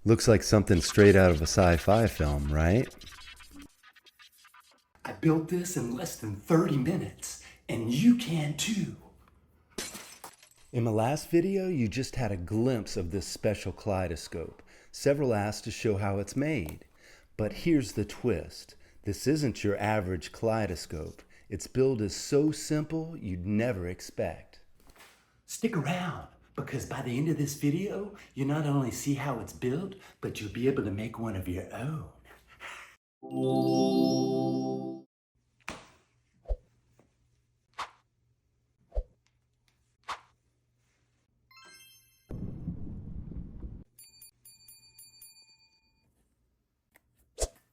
Looks like something straight out of a sci-fi film, right? I built this in less than 30 minutes, and you can too. In my last video, you just had a glimpse of this special kaleidoscope. Several asked to show how it's made. But here's the twist. This isn't your average kaleidoscope. Its build is so simple you'd never expect. Stick around, because by the end of this video, you not only see how it's built, but you'll be able to make one of your own.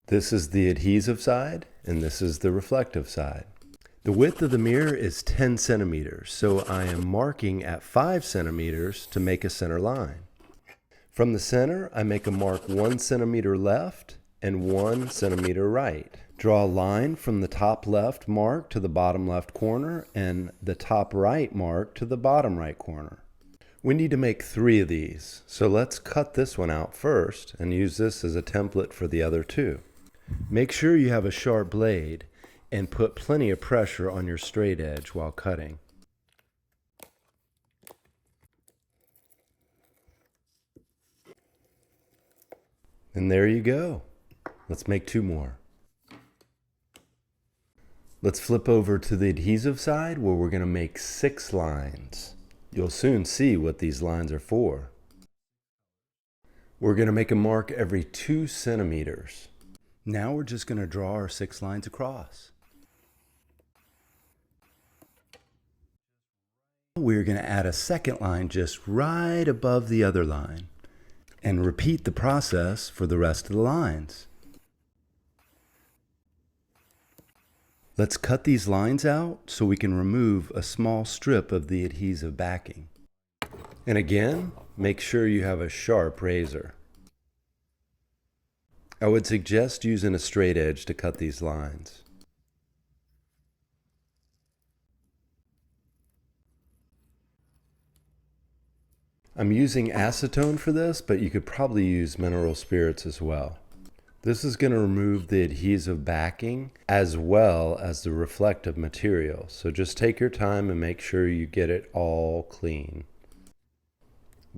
This is the adhesive side, and this is the reflective side. The width of the mirror is 10 centimeters, so I am marking at 5 centimeters to make a center line. From the center, I make a mark 1 centimeter left and 1 centimeter right. Draw a line from the top left mark to the bottom left corner and the top right mark to the bottom right corner. We need to make 3 of these, so let's cut this one out first and use this as a template for the other 2. Make sure you have a sharp blade and put plenty of pressure on your straight edge while cutting. And there you go. Let's make 2 more. Let's flip over to the adhesive side where we're going to make 6 lines. You'll soon see what these lines are for. We're going to make a mark every 2 centimeters. Now we're just going to draw our 6 lines across. We're going to add a second line just right above the other line and repeat the process for the rest of the lines. Let's cut these lines out so we can remove a small strip of the adhesive backing. And again, make sure you have a sharp razor. I would suggest using a straight edge to cut these lines. I'm using acetone for this, but you could probably use mineral spirits as well. This is going to remove the adhesive backing as well as the reflective material. So just take your time and make sure you get it all clean.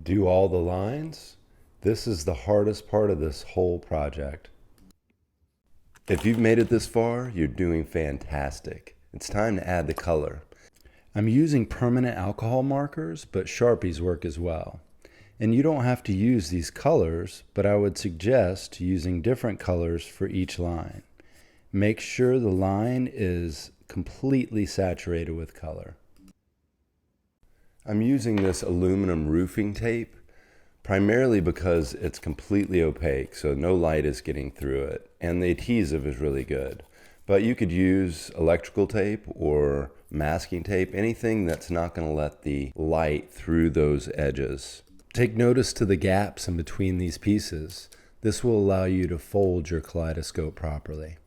Do all the lines. This is the hardest part of this whole project. If you've made it this far, you're doing fantastic. It's time to add the color. I'm using permanent alcohol markers, but Sharpies work as well. And you don't have to use these colors, but I would suggest using different colors for each line. Make sure the line is completely saturated with color. I'm using this aluminum roofing tape primarily because it's completely opaque, so no light is getting through it, and the adhesive is really good. But you could use electrical tape or masking tape, anything that's not going to let the light through those edges. Take notice to the gaps in between these pieces. This will allow you to fold your kaleidoscope properly.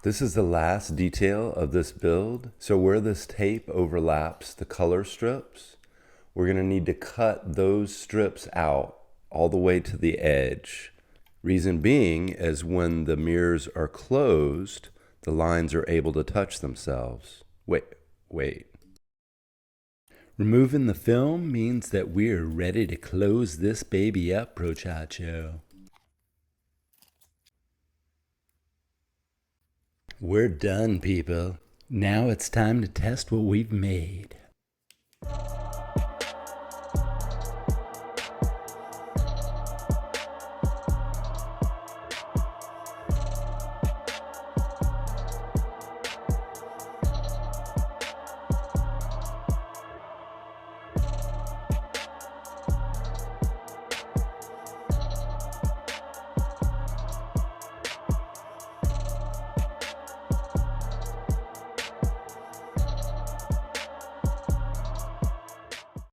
This is the last detail of this build. So where this tape overlaps the color strips, we're going to need to cut those strips out all the way to the edge. Reason being is when the mirrors are closed, the lines are able to touch themselves. Wait. Removing the film means that we're ready to close this baby up, Prochacho. We're done, people. Now it's time to test what we've made.